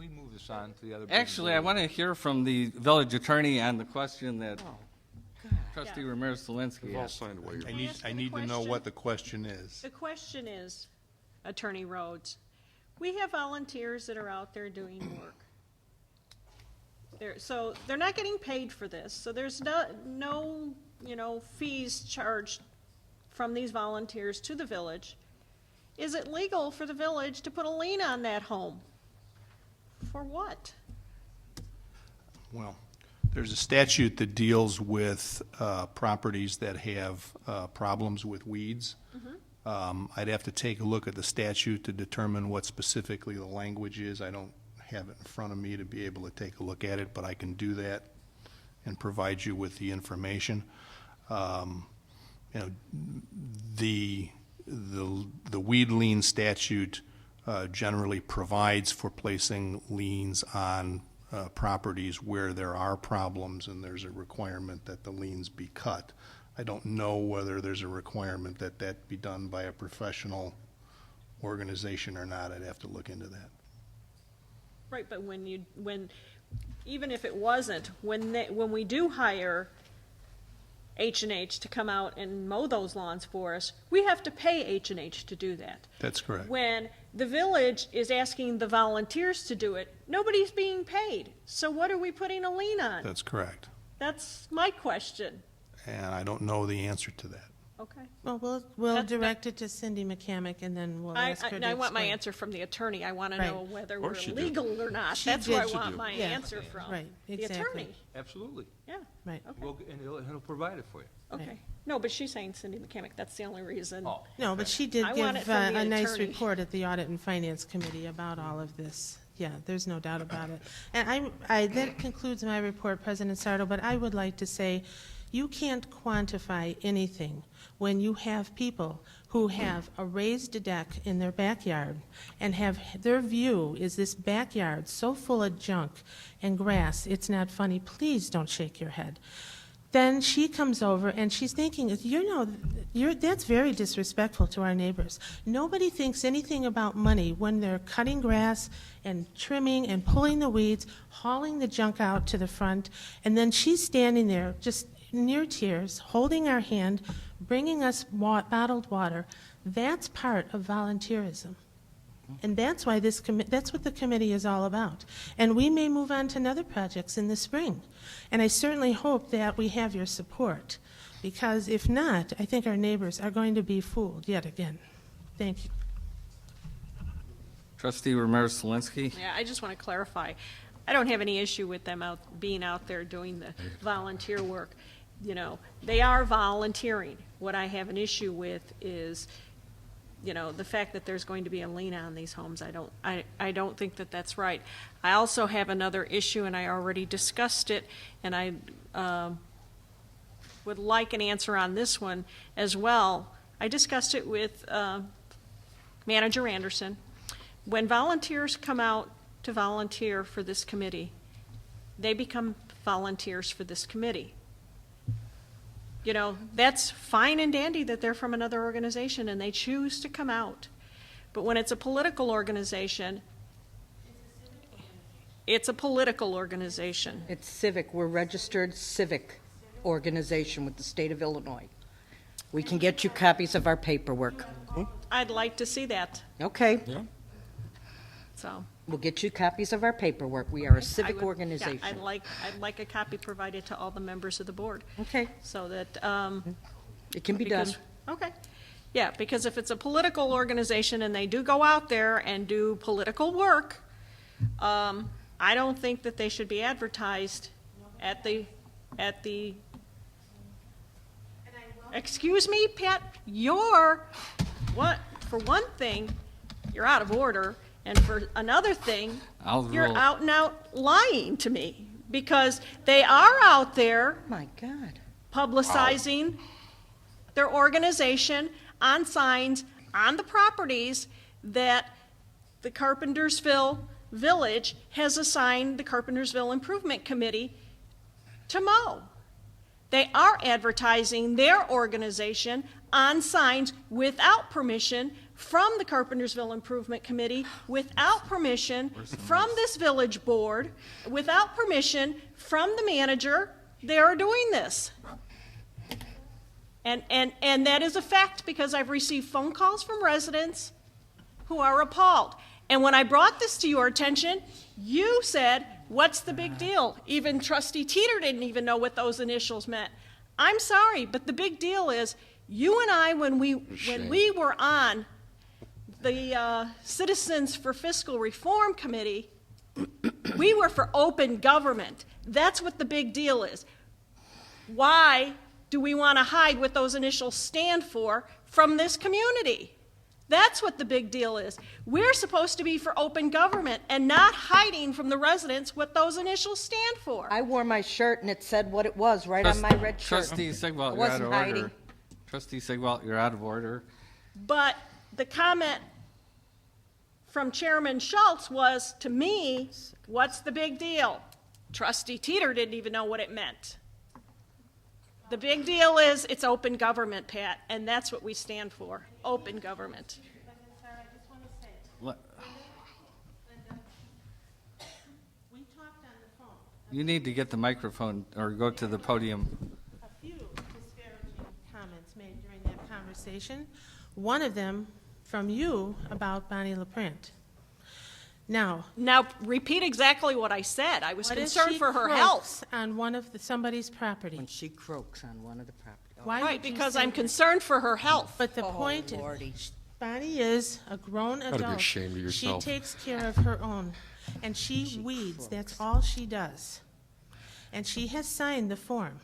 we move this on to the other? Actually, I want to hear from the village attorney on the question that Trustee Ramirez-Sliwinski We've all asked. signed away. I need to know what the question is. The question is, Attorney Rhodes, we have volunteers that are out there doing work. So they're not getting paid for this, so there's no fees charged from these volunteers to the village. Is it legal for the village to put a lien on that home? For what? Well, there's a statute that deals with properties that have problems with weeds. I'd have to take a look at the statute to determine what specifically the language is. I don't have it in front of me to be able to take a look at it, but I can do that and provide you with the information. The weed lien statute generally provides for placing liens on properties where there are problems and there's a requirement that the liens be cut. I don't know whether there's a requirement that that be done by a professional organization or not. I'd have to look into that. Right, but even if it wasn't, when we do hire H&H to come out and mow those lawns for us, we have to pay H&H to do that. That's correct. When the village is asking the volunteers to do it, nobody's being paid. So what are we putting a lien on? That's correct. That's my question. And I don't know the answer to that. Okay. Well, we'll direct it to Cindy McCamick, and then we'll ask her to I want my explain. answer from the attorney. I want to Right. know whether Of we're course you do. legal or not. She That's did. where I She want do. my Yeah. answer from. Right, The exactly. attorney. Absolutely. Yeah. Right. And he'll provide it for you. Okay. Right. No, but she's saying Cindy McCamick. That's the only reason. Oh. No, but she did I give want it from the a nice attorney. report at the Audit and Finance Committee about all of this. Yeah, there's no doubt about it. And that concludes my report, President Sarto, but I would like to say you can't quantify anything when you have people who have a raised deck in their backyard and have their view is this backyard so full of junk and grass, it's not funny. Please don't shake your head. Then she comes over and she's thinking, that's very disrespectful to our neighbors. Nobody thinks anything about money when they're cutting grass and trimming and pulling the weeds, hauling the junk out to the front, and then she's standing there just near tears, holding our hand, bringing us bottled water. That's part of volunteerism. And that's why that's what the committee is all about. And we may move on to other projects in the spring. And I certainly hope that we have your support, because if not, I think our neighbors are going to be fooled yet again. Thank you. Trustee Ramirez-Sliwinski. Yeah, I just want to clarify. I don't have any issue with them being out there doing the volunteer work. They are volunteering. What I have an issue with is, the fact that there's going to be a lien on these homes. I don't think that that's right. I also have another issue, and I already discussed it, and I would like an answer on this one as well. I discussed it with Manager Anderson. When volunteers come out to volunteer for this committee, they become volunteers for this committee. That's fine and dandy that they're from another organization and they choose to come out. But when it's a political organization, it's a political organization. It's civic. We're registered civic organization with the state of Illinois. We can get you copies of our paperwork. I'd like to see that. Okay. Yeah. So We'll get you copies of our paperwork. We are a civic organization. Yeah, I'd like a copy provided to all the members of the board. Okay. So that It can be done. Okay. Yeah, because if it's a political organization and they do go out there and do political work, I don't think that they should be advertised at the. Excuse me, Pat. For one thing, you're out of order, and for another thing, you're out and out lying to me, because they are out there. My God. Publicizing their organization on signs on the properties that the Carpentersville Village has assigned the Carpentersville Improvement Committee to mow. They are advertising their organization on signs without permission from the Carpentersville Improvement Committee without permission from this village board, without permission from the manager. They are doing this. And that is a fact because I've received phone calls from residents who are appalled. And when I brought this to your attention, you said, what's the big deal? Even Trustee Teeter didn't even know what those initials meant. I'm sorry, but the big deal is you and I, when we were on the Citizens for Fiscal Reform Committee, we were for open government. That's what the big deal is. Why do we want to hide what those initials stand for from this community? That's what the big deal is. We're supposed to be for open government and not hiding from the residents what those initials stand for. I wore my shirt and it said what it was right on my red shirt. Trustee Sigwalt, I you're out wasn't of hiding. order. Trustee Sigwalt, you're out of order. But the comment from Chairman Schultz was, to me, what's the big deal? Trustee Teeter didn't even know what it meant. The big deal is it's open government, Pat, and that's what we stand for, open government. Let- We talked on the phone. You need to get the microphone or go to the podium. A few disparaging comments made during that conversation. One of them from you about Bonnie LaPrinte. Now, Now, repeat exactly what I said. I was what if concerned she for her croaks health. on one of somebody's property? When she croaks on one of the property. Oh, Why Right, would you because say I'm that? concerned for her health. But the Oh, point Lordy. is, Bonnie is a grown adult. Gotta be ashamed of yourself. She takes care of her own, and she weeds. That's all she does. And she has signed the form.